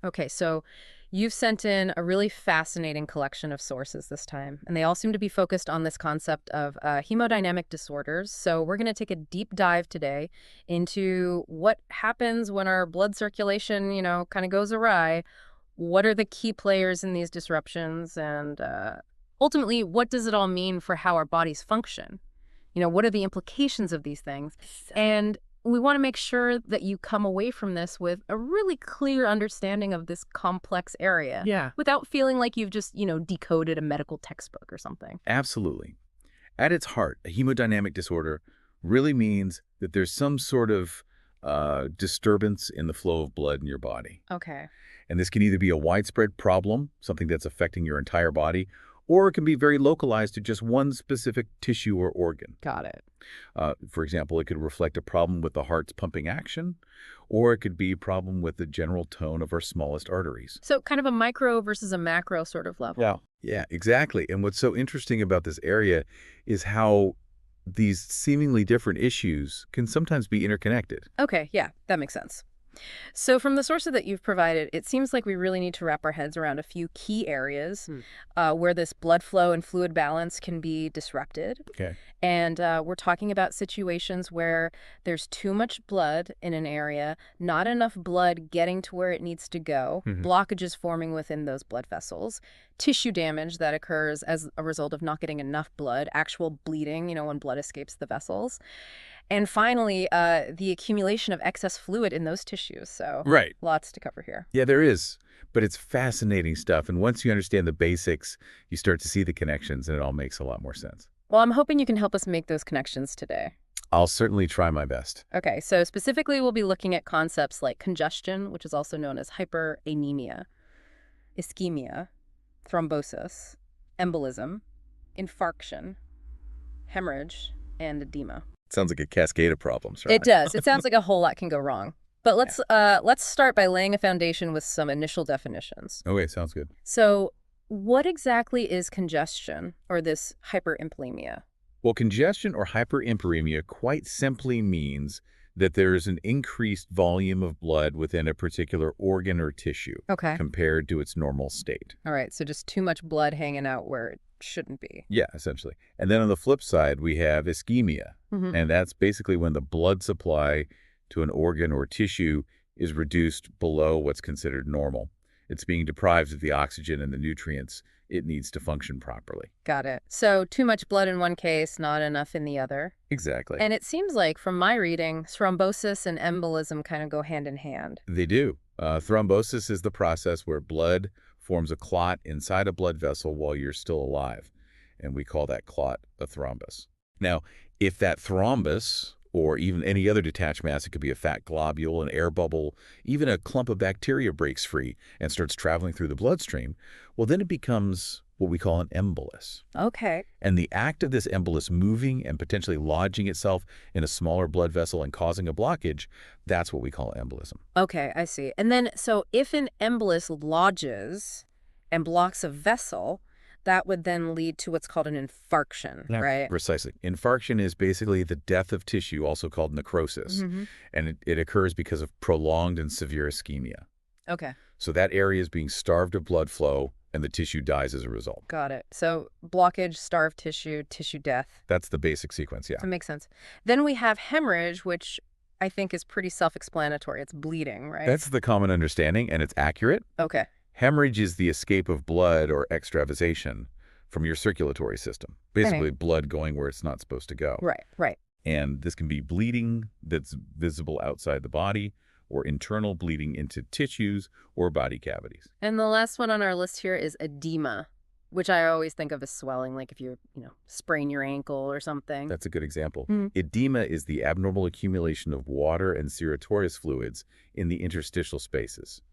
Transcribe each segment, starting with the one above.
Okay, so you've sent in a really fascinating collection of sources this time, and they all seem to be focused on this concept of hemodynamic disorders. So we're going to take a deep dive today into what happens when our blood circulation, kind of goes awry. What are the key players in these disruptions? And ultimately, what does it all mean for how our bodies function? What are the implications of these things? And we want to make sure that you come away from this with a really clear understanding of this complex area. Yeah, Without feeling like you've just, decoded a medical textbook or something. absolutely. At its heart, a hemodynamic disorder really means that there's some sort of disturbance in the flow of blood in your body. Okay. And this can either be a widespread problem, something that's affecting your entire body, or it can be very localized to just one specific tissue or organ. Got it. For example, it could reflect a problem with the heart's pumping action, or it could be a problem with the general tone of our smallest arteries. So kind of a micro versus a macro sort of level. Yeah. Yeah, exactly. And what's so interesting about this area is how these seemingly different issues can sometimes be interconnected. Okay, yeah, that makes sense. So from the sources that you've provided, it seems like we really need to wrap our heads around a few key areas where this blood flow and fluid balance can be disrupted. Okay. And we're talking about situations where there's too much blood in an area, not enough blood getting to where it needs to go, blockages forming within those blood vessels, tissue damage that occurs as a result of not getting enough blood, actual bleeding, when blood escapes the vessels. And finally, the accumulation of excess fluid in those tissues. So Right. lots to cover here. Yeah, there is. But it's fascinating stuff. And once you understand the basics, you start to see the connections, and it all makes a lot more sense. Well, I'm hoping you can help us make those connections today. I'll certainly try my best. Okay, so specifically we'll be looking at concepts like congestion, which is also known as hyperemia, ischemia, thrombosis, embolism, infarction, hemorrhage, and edema. Sounds like a cascade of problems, right? It does. It sounds like a whole lot can go wrong. But let's start by laying a foundation with some initial definitions. Okay, sounds good. So what exactly is congestion or this hyperemia? Well, congestion or hyperemia quite simply means that there is an increased volume of blood within a particular organ or tissue Okay. compared to its normal state. All right, so just too much blood hanging out where it shouldn't be. Yeah, essentially. And then on the flip side, we have ischemia. And that's basically when the blood supply to an organ or tissue is reduced below what's considered normal. It's being deprived of the oxygen and the nutrients it needs to function properly. Got it. So too much blood in one case, not enough in the other. Exactly. And it seems like, from my reading, thrombosis and embolism kind of go hand in hand. They do. Thrombosis is the process where blood forms a clot inside a blood vessel while you're still alive. And we call that clot a thrombus. Now, if that thrombus, or even any other detached mass, it could be a fat globule, an air bubble, even a clump of bacteria breaks free and starts traveling through the bloodstream, well, then it becomes what we call an embolus. Okay. And the act of this embolus moving and potentially lodging itself in a smaller blood vessel and causing a blockage, that's what we call embolism. Okay, I see. And then, so if an embolus lodges and blocks a vessel, that would then lead to what's called an infarction, right? Precisely. Infarction is basically the death of tissue, also called necrosis. And it occurs because of prolonged and severe ischemia. Okay, So that area is being starved of blood flow, and the tissue dies as a result. got it. So blockage, starved tissue, tissue death. That's the basic sequence, yeah. That makes sense. Then we have hemorrhage, which I think is pretty self-explanatory. It's bleeding, right? That's the common understanding, and it's accurate. Okay. Hemorrhage is the escape of blood or extravasation from your circulatory system. Basically, blood going where it's not supposed to go. Right, right. And this can be bleeding that's visible outside the body, or internal bleeding into tissues or body cavities. And the last one on our list here is edema, which I always think of as swelling, like if you sprain your ankle or something. That's a good example. Edema is the abnormal accumulation of water and serous fluids in the interstitial spaces,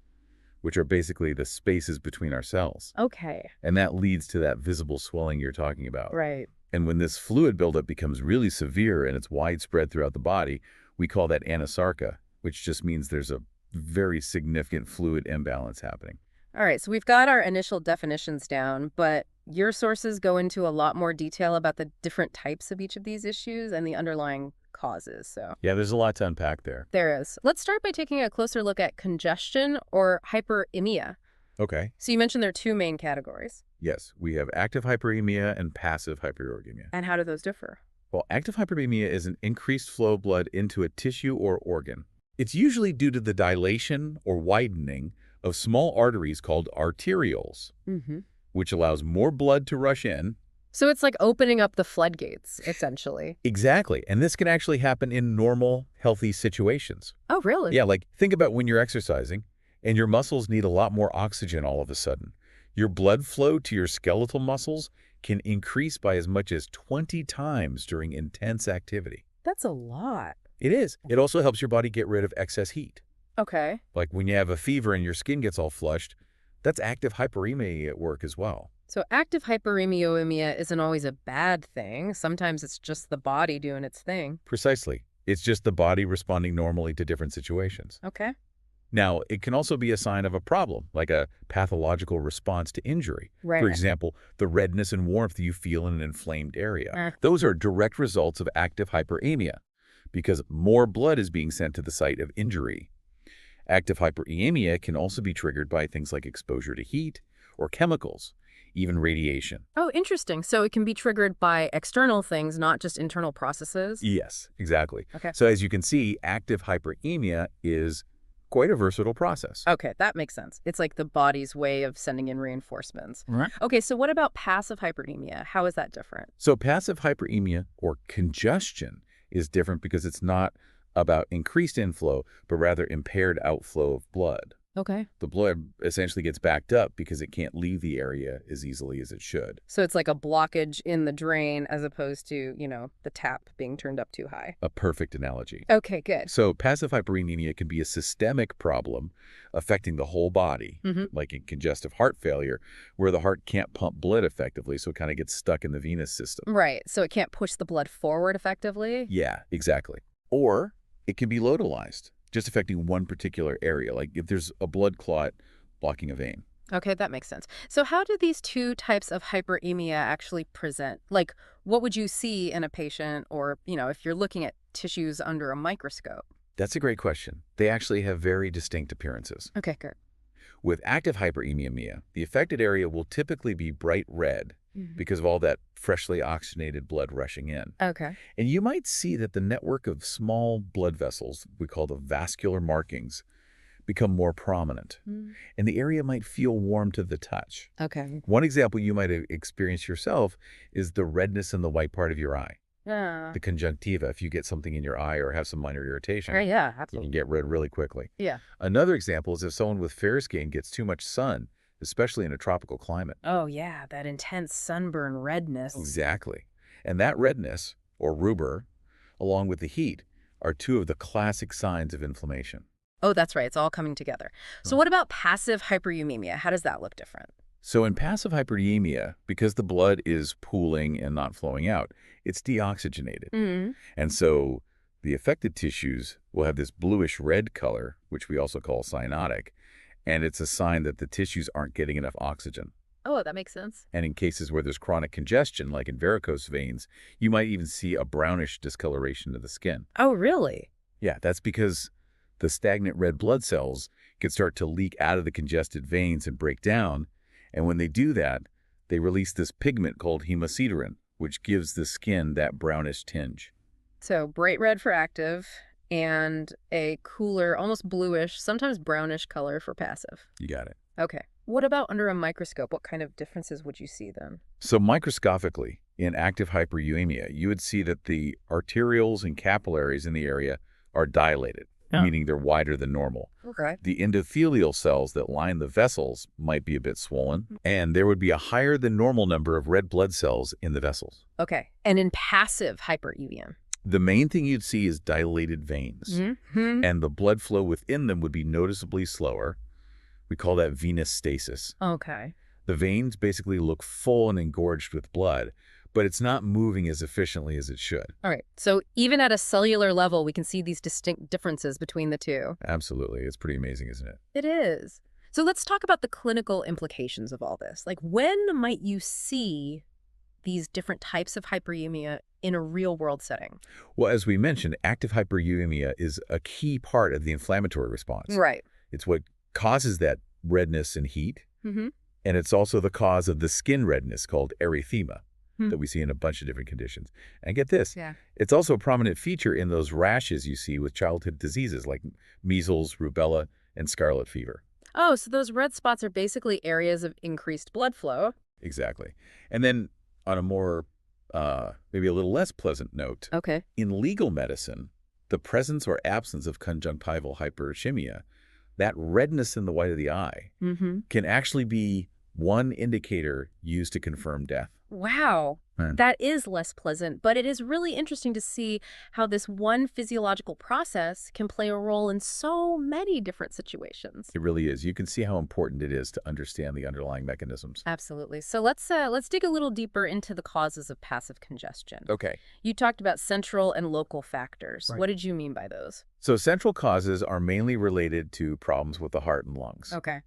which are basically the spaces between our cells. Okay. And that leads to that visible swelling you're talking about. Right. And when this fluid buildup becomes really severe and it's widespread throughout the body, we call that anasarca, which just means there's a very significant fluid imbalance happening. All right, so we've got our initial definitions down, but your sources go into a lot more detail about the different types of each of these issues and the underlying causes, so Yeah, there's a lot to unpack there. there is. Let's start by taking a closer look at congestion or hyperemia. Okay. So you mentioned there are two main categories. Yes, we have active hyperemia and passive hyperemia. And how do those differ? Well, active hyperemia is an increased flow of blood into a tissue or organ. It's usually due to the dilation or widening of small arteries called arterioles, Mm-hmm. which allows more blood to rush in. So it's like opening up the floodgates, essentially. Exactly. And this can actually happen in normal, healthy situations. Oh, really? Yeah, like think about when you're exercising and your muscles need a lot more oxygen all of a sudden. Your blood flow to your skeletal muscles can increase by as much as 20 times during intense activity. That's a lot. It is. It also helps your body get rid of excess heat. Okay. Like when you have a fever and your skin gets all flushed, that's active hyperemia at work as well. So active hyperemia isn't always a bad thing. Sometimes it's just the body doing its thing. Precisely. It's just the body responding normally to different situations. Okay. Now, it can also be a sign of a problem, like a pathological response to injury. Right. For example, the redness and warmth you feel in an inflamed area. Ah. Those are direct results of active hyperemia because more blood is being sent to the site of injury. Active hyperemia can also be triggered by things like exposure to heat or chemicals, even radiation. Oh, interesting. So it can be triggered by external things, not just internal processes? Yes, exactly. Okay. So as you can see, active hyperemia is quite a versatile process. Okay, that makes sense. It's like the body's way of sending in reinforcements. Right. Okay, so what about passive hyperemia? How is that different? So passive hyperemia or congestion is different because it's not about increased inflow, but rather impaired outflow of blood. Okay. The blood essentially gets backed up because it can't leave the area as easily as it should. So it's like a blockage in the drain as opposed to, the tap being turned up too high. A perfect analogy. Okay, good. So passive hyperemia can be a systemic problem affecting the whole body, like in congestive heart failure, where the heart can't pump blood effectively, so it kind of gets stuck in the venous system. Right, so it can't push the blood forward effectively? Yeah, exactly. Or it can be localized, just affecting one particular area, like if there's a blood clot blocking a vein. Okay, that makes sense. So how do these two types of hyperemia actually present? Like, what would you see in a patient or, if you're looking at tissues under a microscope? That's a great question. They actually have very distinct appearances. Okay, good. With active hyperemia, the affected area will typically be bright red because of all that freshly oxygenated blood rushing in. Okay. And you might see that the network of small blood vessels, we call the vascular markings, become more prominent. And the area might feel warm to the touch. Okay. One example you might have experienced yourself is the redness in the white part of your eye, Yeah. the conjunctiva. If you get something in your eye or have some minor irritation, Right, yeah, you can absolutely. get red really quickly. Yeah. Another example is if someone with fair skin gets too much sun, especially in a tropical climate. Oh, yeah, that intense sunburn redness. Exactly. And that redness, or rubor, along with the heat, are two of the classic signs of inflammation. Oh, that's right. It's all coming together. So what about passive hyperemia? How does that look different? So in passive hyperemia, because the blood is pooling and not flowing out, it's deoxygenated. And so the affected tissues will have this bluish red color, which we also call cyanotic, and it's a sign that the tissues aren't getting enough oxygen. Oh, that makes sense. And in cases where there's chronic congestion, like in varicose veins, you might even see a brownish discoloration of the skin. Oh, really? Yeah, that's because the stagnant red blood cells can start to leak out of the congested veins and break down. And when they do that, they release this pigment called hemosiderin, which gives the skin that brownish tinge. So bright red for active and a cooler, almost bluish, sometimes brownish color for passive. You got it. Okay. What about under a microscope? What kind of differences would you see then? So microscopically, in active hyperemia, you would see that the arterioles and capillaries in the area are dilated, meaning they're wider than normal. Okay. The endothelial cells that line the vessels might be a bit swollen, and there would be a higher than normal number of red blood cells in the vessels. Okay. And in passive hyperemia? The main thing you'd see is dilated veins, and the blood flow within them would be noticeably slower. We call that venous stasis. Okay. The veins basically look full and engorged with blood, but it's not moving as efficiently as it should. All right. So even at a cellular level, we can see these distinct differences between the two. Absolutely. It's pretty amazing, isn't it? It is. So let's talk about the clinical implications of all this. Like, when might you see these different types of hyperemia in a real-world setting? Well, as we mentioned, active hyperemia is a key part of the inflammatory response. Right. It's what causes that redness and heat, Mm-hmm. and it's also the cause of the skin redness called erythema Hmm. that we see in a bunch of different conditions. And get this, Yeah. it's also a prominent feature in those rashes you see with childhood diseases like measles, rubella, and scarlet fever. Oh, so those red spots are basically areas of increased blood flow. Exactly. And then on a more, maybe a little less pleasant note, Okay. in legal medicine, the presence or absence of conjunctival hyperemia, that redness in the white of the eye, Mm-hmm. can actually be one indicator used to confirm death. Wow. Man. That is less pleasant, but it is really interesting to see how this one physiological process can play a role in so many different situations. It really is. You can see how important it is to understand the underlying mechanisms. Absolutely. So let's dig a little deeper into the causes of passive congestion. Okay. You talked about central and local factors. Right. What did you mean by those? So central causes are mainly related to problems with the heart and lungs. Okay.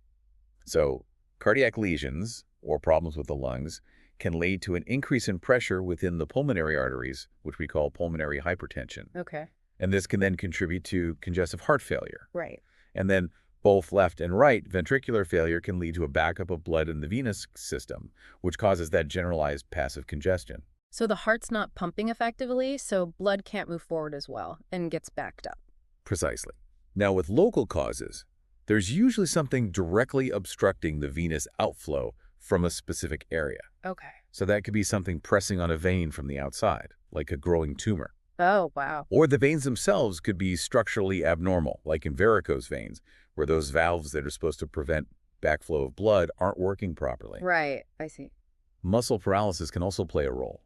So cardiac lesions or problems with the lungs can lead to an increase in pressure within the pulmonary arteries, which we call pulmonary hypertension. Okay. And this can then contribute to congestive heart failure. Right. And then both left and right ventricular failure can lead to a backup of blood in the venous system, which causes that generalized passive congestion. So the heart's not pumping effectively, so blood can't move forward as well and gets backed up. Precisely. Now, with local causes, there's usually something directly obstructing the venous outflow from a specific area. Okay. So that could be something pressing on a vein from the outside, like a growing tumor. Oh, wow. Or the veins themselves could be structurally abnormal, like in varicose veins, where those valves that are supposed to prevent backflow of blood aren't working properly. Right. I see. Muscle paralysis can also play a role,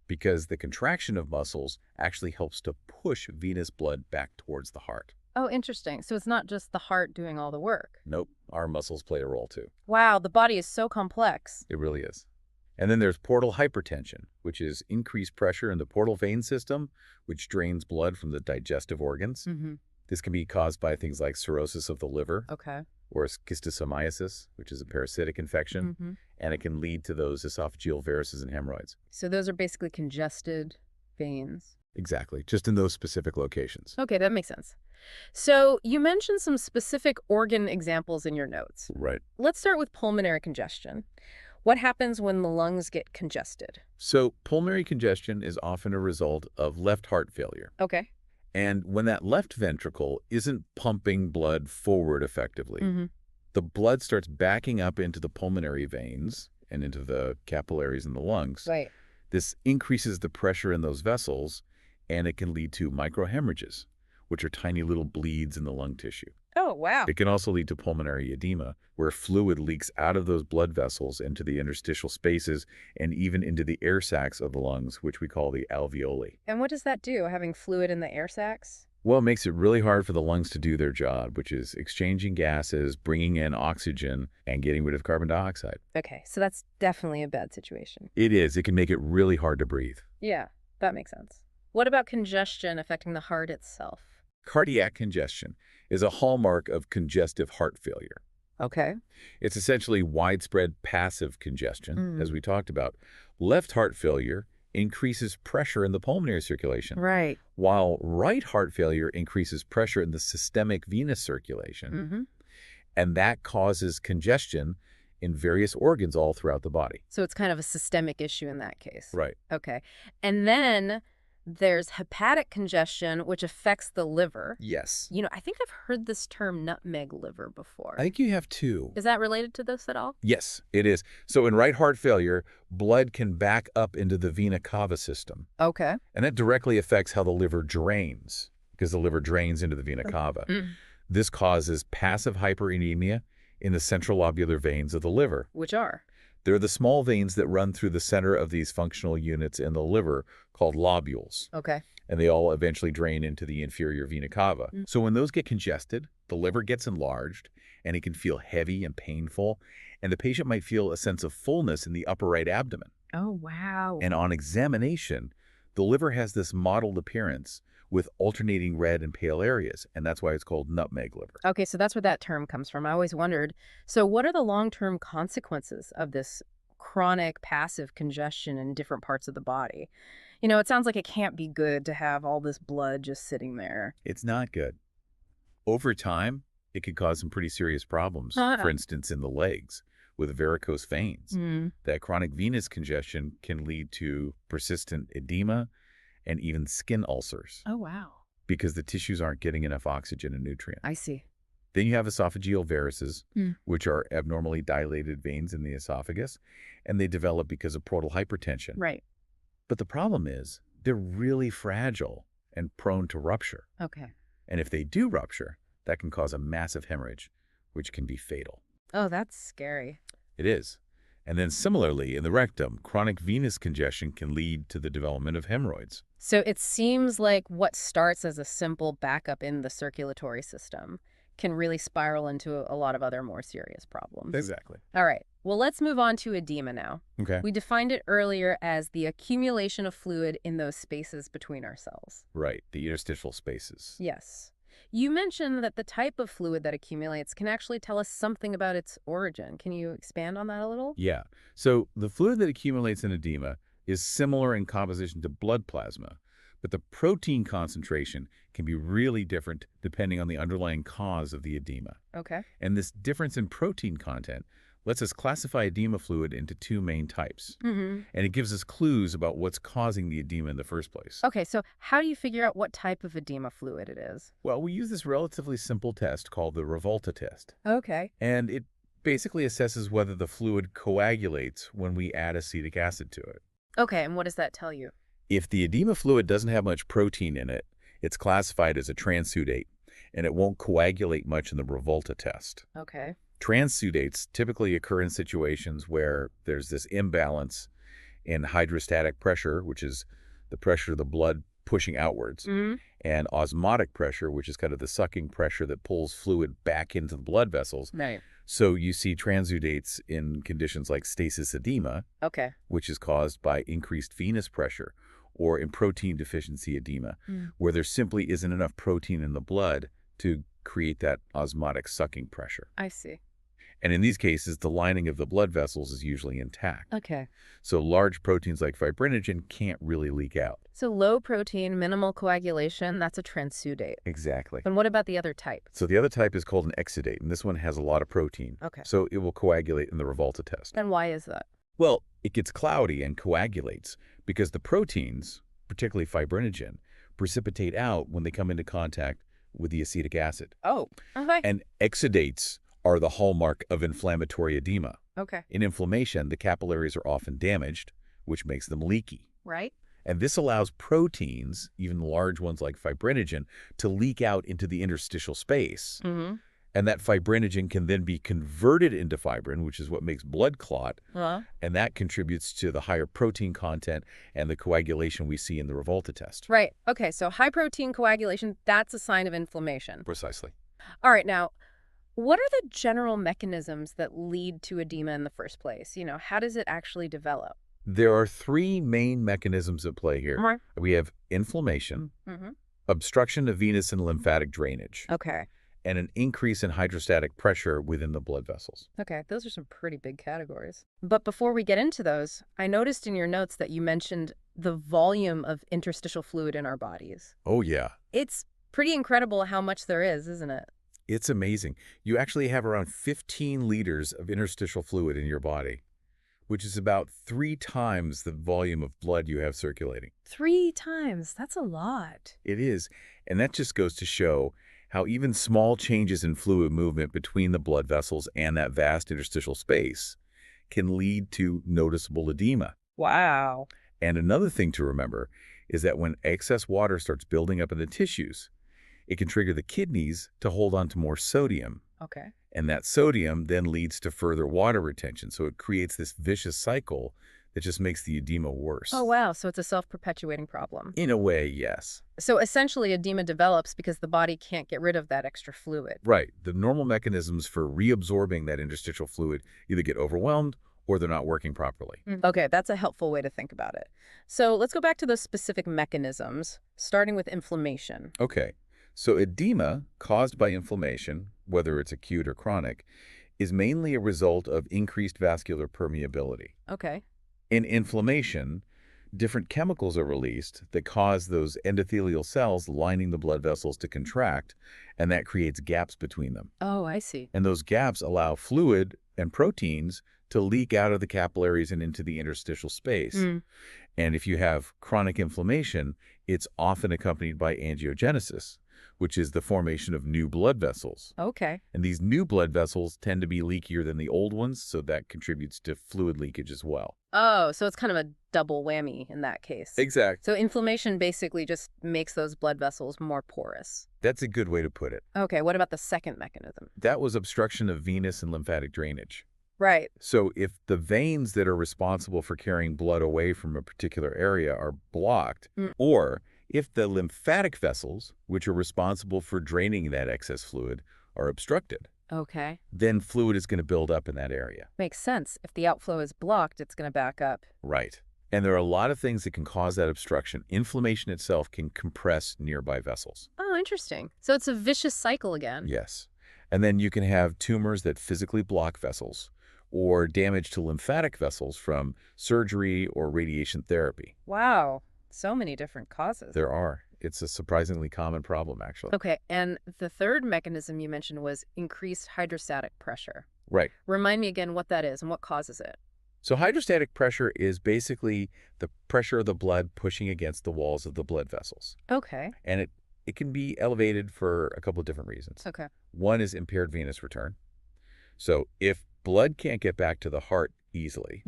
because the contraction of muscles actually helps to push venous blood back towards the heart. Oh, interesting. So it's not just the heart doing all the work. Nope, our muscles play a role too. Wow, the body is so complex. It really is. And then there's portal hypertension, which is increased pressure in the portal vein system, which drains blood from the digestive organs. Mm-hmm. This can be caused by things like cirrhosis of the liver Okay. or schistosomiasis, which is a parasitic infection, Mm-hmm. and it can lead to those esophageal varices and hemorrhoids. So those are basically congested veins. Exactly, just in those specific locations. Okay, that makes sense. So you mentioned some specific organ examples in your notes. Right. Let's start with pulmonary congestion. What happens when the lungs get congested? So pulmonary congestion is often a result of left heart failure. Okay. And when that left ventricle isn't pumping blood forward effectively, Mm-hmm. the blood starts backing up into the pulmonary veins and into the capillaries in the lungs. Right. This increases the pressure in those vessels, and it can lead to microhemorrhages, which are tiny little bleeds in the lung tissue. Oh, wow. It can also lead to pulmonary edema, where fluid leaks out of those blood vessels into the interstitial spaces and even into the air sacs of the lungs, which we call the alveoli. And what does that do, having fluid in the air sacs? Well, it makes it really hard for the lungs to do their job, which is exchanging gases, bringing in oxygen, and getting rid of carbon dioxide. Okay, so that's definitely a bad situation. It is. It can make it really hard to breathe. Yeah, that makes sense. What about congestion affecting the heart itself? Cardiac congestion is a hallmark of congestive heart failure. Okay. It's essentially widespread passive congestion, as we talked about. Left heart failure increases pressure in the pulmonary circulation, Right. while right heart failure increases pressure in the systemic venous circulation, Mm-hmm. and that causes congestion in various organs all throughout the body. So it's kind of a systemic issue in that case. Right. Okay. And then there's hepatic congestion, which affects the liver. Yes. You know, I think I've heard this term nutmeg liver before. I think you have two. Is that related to this at all? Yes, it is. So in right heart failure, blood can back up into the vena cava system, Okay. and that directly affects how the liver drains, because the liver drains into the vena cava. This causes passive hyperemia in the central lobular veins of the liver. Which are? They're the small veins that run through the center of these functional units in the liver called lobules, Okay. and they all eventually drain into the inferior vena cava. So when those get congested, the liver gets enlarged, and it can feel heavy and painful, and the patient might feel a sense of fullness in the upper right abdomen. Oh, wow. And on examination, the liver has this mottled appearance with alternating red and pale areas, and that's why it's called nutmeg liver. Okay, so that's where that term comes from. I always wondered. So what are the long-term consequences of this chronic passive congestion in different parts of the body? It sounds like it can't be good to have all this blood just sitting there. It's not good. Over time, it could cause some pretty serious problems, Ah. for instance, in the legs with varicose veins. Mm. That chronic venous congestion can lead to persistent edema and even skin ulcers Oh, wow. because the tissues aren't getting enough oxygen and nutrients. I see. Then you have esophageal varices, Mm. which are abnormally dilated veins in the esophagus, and they develop because of portal hypertension. Right. But the problem is they're really fragile and prone to rupture. Okay. And if they do rupture, that can cause a massive hemorrhage, which can be fatal. Oh, that's scary. It is. And then similarly, in the rectum, chronic venous congestion can lead to the development of hemorrhoids. So it seems like what starts as a simple backup in the circulatory system can really spiral into a lot of other more serious problems. Exactly. All right. Well, let's move on to edema now. Okay. We defined it earlier as the accumulation of fluid in those spaces between our cells. Right, the interstitial spaces. Yes. You mentioned that the type of fluid that accumulates can actually tell us something about its origin. Can you expand on that a little? Yeah. So the fluid that accumulates in edema is similar in composition to blood plasma, but the protein concentration can be really different depending on the underlying cause of the edema. Okay. And this difference in protein content lets us classify edema fluid into two main types. Mm-hmm. And it gives us clues about what's causing the edema in the first place. Okay, so how do you figure out what type of edema fluid it is? Well, we use this relatively simple test called the Revolta test. Okay. And it basically assesses whether the fluid coagulates when we add acetic acid to it. Okay, and what does that tell you? If the edema fluid doesn't have much protein in it, it's classified as a transudate, and it won't coagulate much in the Revolta test. Okay. Transudates typically occur in situations where there's this imbalance in hydrostatic pressure, which is the pressure of the blood pushing outwards, Mm-hmm. and osmotic pressure, which is kind of the sucking pressure that pulls fluid back into the blood vessels. Right. So you see transudates in conditions like stasis edema, Okay. which is caused by increased venous pressure, or in protein deficiency edema, where there simply isn't enough protein in the blood to create that osmotic sucking pressure. I see. And in these cases, the lining of the blood vessels is usually intact. Okay. So large proteins like fibrinogen can't really leak out. So low protein, minimal coagulation, that's a transudate. Exactly. And what about the other type? So the other type is called an exudate, and this one has a lot of protein. Okay. So it will coagulate in the Revolta test. And why is that? Well, it gets cloudy and coagulates because the proteins, particularly fibrinogen, precipitate out when they come into contact with the acetic acid. Oh, okay. And exudates are the hallmark of inflammatory edema. Okay. In inflammation, the capillaries are often damaged, which makes them leaky. Right? And this allows proteins, even large ones like fibrinogen, to leak out into the interstitial space. Mm-hmm. And that fibrinogen can then be converted into fibrin, which is what makes blood clot. And that contributes to the higher protein content and the coagulation we see in the Revolta test. Right. Okay, so high protein coagulation, that's a sign of inflammation. Precisely. All right, now, what are the general mechanisms that lead to edema in the first place? How does it actually develop? There are three main mechanisms at play here. Right. We have inflammation, Mm-hmm. obstruction of venous and lymphatic drainage, Okay. and an increase in hydrostatic pressure within the blood vessels. Okay, those are some pretty big categories. But before we get into those, I noticed in your notes that you mentioned the volume of interstitial fluid in our bodies. Oh, yeah. It's pretty incredible how much there is, isn't it? It's amazing. You actually have around 15 liters of interstitial fluid in your body, which is about 3 times the volume of blood you have circulating. 3 times. That's a lot. It is. And that just goes to show how even small changes in fluid movement between the blood vessels and that vast interstitial space can lead to noticeable edema. Wow. And another thing to remember is that when excess water starts building up in the tissues, it can trigger the kidneys to hold on to more sodium. Okay. And that sodium then leads to further water retention. So it creates this vicious cycle that just makes the edema worse. Oh, wow. So it's a self-perpetuating problem. In a way, yes. So essentially, edema develops because the body can't get rid of that extra fluid. Right. The normal mechanisms for reabsorbing that interstitial fluid either get overwhelmed or they're not working properly. Okay, that's a helpful way to think about it. So let's go back to those specific mechanisms, starting with inflammation. Okay, so edema caused by inflammation, whether it's acute or chronic, is mainly a result of increased vascular permeability. Okay. In inflammation, different chemicals are released that cause those endothelial cells lining the blood vessels to contract, and that creates gaps between them. Oh, I see. And those gaps allow fluid and proteins to leak out of the capillaries and into the interstitial space. And if you have chronic inflammation, it's often accompanied by angiogenesis, which is the formation of new blood vessels. Okay. And these new blood vessels tend to be leakier than the old ones, so that contributes to fluid leakage as well. Oh, so it's kind of a double whammy in that case. Exactly. So inflammation basically just makes those blood vessels more porous. That's a good way to put it. Okay, what about the second mechanism? That was obstruction of venous and lymphatic drainage. Right. So if the veins that are responsible for carrying blood away from a particular area are blocked, or if the lymphatic vessels, which are responsible for draining that excess fluid, are obstructed, Okay. then fluid is going to build up in that area. Makes sense. If the outflow is blocked, it's going to back up. Right. And there are a lot of things that can cause that obstruction. Inflammation itself can compress nearby vessels. Oh, interesting. So it's a vicious cycle again. Yes. And then you can have tumors that physically block vessels, or damage to lymphatic vessels from surgery or radiation therapy. Wow. So many different causes. There are. It's a surprisingly common problem, actually. Okay, and the third mechanism you mentioned was increased hydrostatic pressure. Right. Remind me again what that is and what causes it. So hydrostatic pressure is basically the pressure of the blood pushing against the walls of the blood vessels. Okay. And it can be elevated for a couple of different reasons. Okay. One is impaired venous return. So if blood can't get back to the heart easily,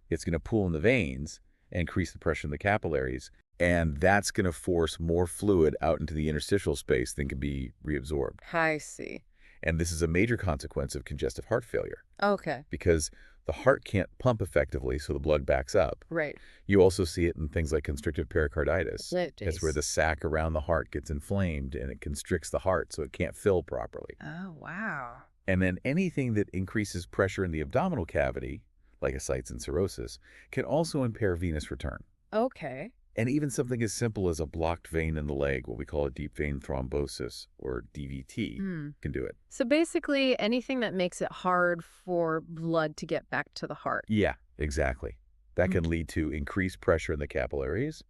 it's going to pool in the veins and increase the pressure in the capillaries, and that's going to force more fluid out into the interstitial space than can be reabsorbed. I see. And this is a major consequence of congestive heart failure Okay. because the heart can't pump effectively, so the blood backs up. Right. You also see it in things like constrictive pericarditis. It's It's where the sac around the heart gets inflamed and it constricts the heart so it can't fill properly. Oh, wow. And then anything that increases pressure in the abdominal cavity, like ascites and cirrhosis, can also impair venous return. Okay. And even something as simple as a blocked vein in the leg, what we call a deep vein thrombosis, or DVT, can do it. So basically anything that makes it hard for blood to get back to the heart. Yeah, exactly. That can lead to increased pressure in the capillaries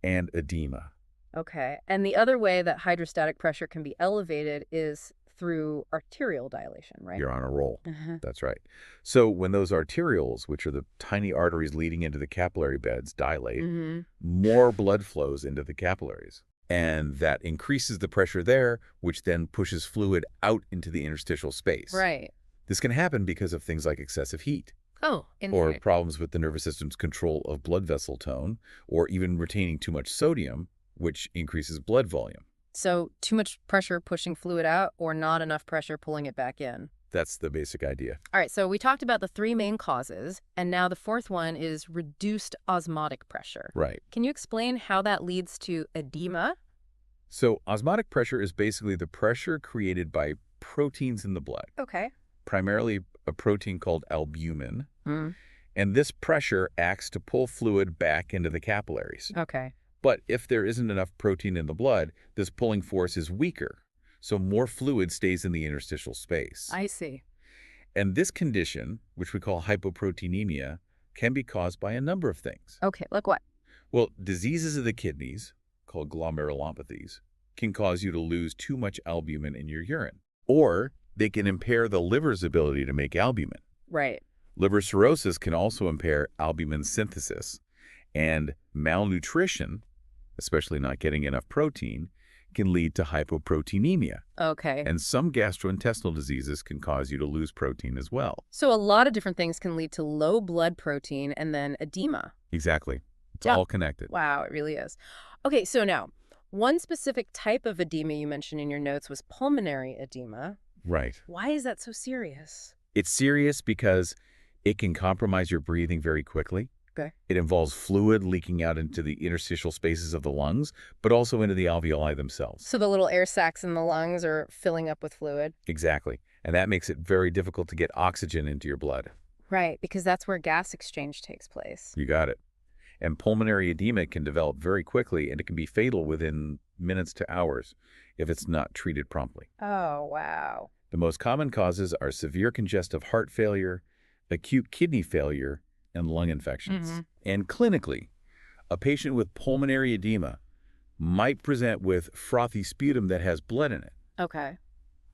and edema. Okay. And the other way that hydrostatic pressure can be elevated is through arterial dilation, right? You're on a roll. That's right. So when those arterioles, which are the tiny arteries leading into the capillary beds, dilate, more blood flows into the capillaries. And that increases the pressure there, which then pushes fluid out into the interstitial space. Right. This can happen because of things like excessive heat, Oh, or right. problems with the nervous system's control of blood vessel tone, or even retaining too much sodium, which increases blood volume. So too much pressure pushing fluid out or not enough pressure pulling it back in. That's the basic idea. All right, so we talked about the three main causes, and now the fourth one is reduced osmotic pressure. Right. Can you explain how that leads to edema? So osmotic pressure is basically the pressure created by proteins in the blood, Okay. primarily a protein called albumin. And this pressure acts to pull fluid back into the capillaries. Okay. But if there isn't enough protein in the blood, this pulling force is weaker, so more fluid stays in the interstitial space. I see. And this condition, which we call hypoproteinemia, can be caused by a number of things. Okay, like what? Well, diseases of the kidneys, called glomerulopathies, can cause you to lose too much albumin in your urine. Or they can impair the liver's ability to make albumin. Right. Liver cirrhosis can also impair albumin synthesis. And malnutrition, especially not getting enough protein, can lead to hypoproteinemia. Okay. And some gastrointestinal diseases can cause you to lose protein as well. So a lot of different things can lead to low blood protein and then edema. Exactly. It's Yeah. all connected. Wow, it really is. Okay, so now, one specific type of edema you mentioned in your notes was pulmonary edema. Right. Why is that so serious? It's serious because it can compromise your breathing very quickly. Okay. It involves fluid leaking out into the interstitial spaces of the lungs, but also into the alveoli themselves. So the little air sacs in the lungs are filling up with fluid? Exactly. And that makes it very difficult to get oxygen into your blood. Right, because that's where gas exchange takes place. You got it. And pulmonary edema can develop very quickly, and it can be fatal within minutes to hours if it's not treated promptly. Oh, wow. The most common causes are severe congestive heart failure, acute kidney failure, and lung infections. And clinically, a patient with pulmonary edema might present with frothy sputum that has blood in it, Okay.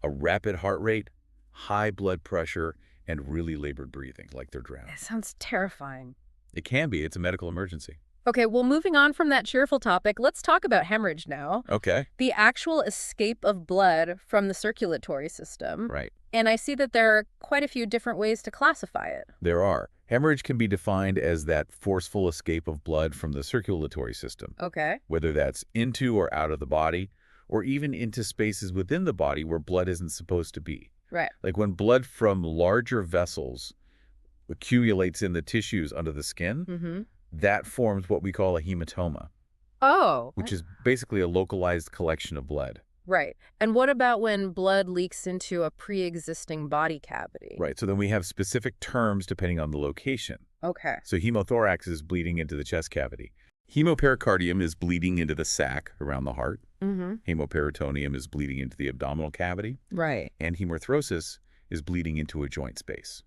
a rapid heart rate, high blood pressure, and really labored breathing, like they're drowning. It sounds terrifying. It can be. It's a medical emergency. Okay, well, moving on from that cheerful topic, let's talk about hemorrhage now. Okay. The actual escape of blood from the circulatory system. Right. And I see that there are quite a few different ways to classify it. There are. Hemorrhage can be defined as that forceful escape of blood from the circulatory system, Okay. whether that's into or out of the body, or even into spaces within the body where blood isn't supposed to be. Right. Like when blood from larger vessels accumulates in the tissues under the skin, that forms what we call a hematoma, Oh. which is basically a localized collection of blood. Right. And what about when blood leaks into a pre-existing body cavity? Right, so then we have specific terms depending on the location. Okay. So hemothorax is bleeding into the chest cavity. Hemopericardium is bleeding into the sac around the heart. Hemoperitoneum is bleeding into the abdominal cavity. Right. And hemorrhosis is bleeding into a joint space.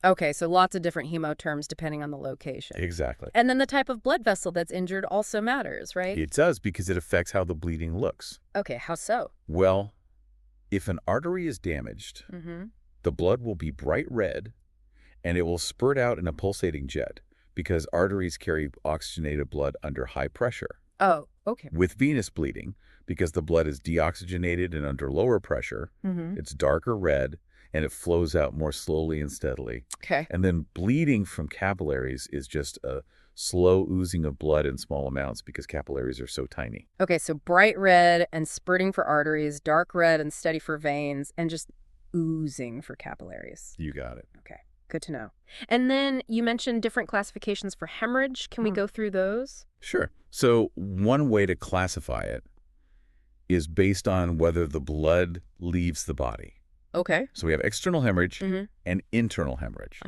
Okay, so lots of different hemo terms depending on the location. Exactly. And then the type of blood vessel that's injured also matters, right? It does because it affects how the bleeding looks. Okay, how so? Well, if an artery is damaged, the blood will be bright red and it will spurt out in a pulsating jet because arteries carry oxygenated blood under high pressure. Oh, okay. With venous bleeding, because the blood is deoxygenated and under lower pressure, it's darker red and it flows out more slowly and steadily. Okay. And then bleeding from capillaries is just a slow oozing of blood in small amounts because capillaries are so tiny. Okay, so bright red and spurting for arteries, dark red and steady for veins, and just oozing for capillaries. You got it. Okay, good to know. And then you mentioned different classifications for hemorrhage. Can we go through those? Sure. So one way to classify it is based on whether the blood leaves the body. Okay. So we have external hemorrhage and internal hemorrhage.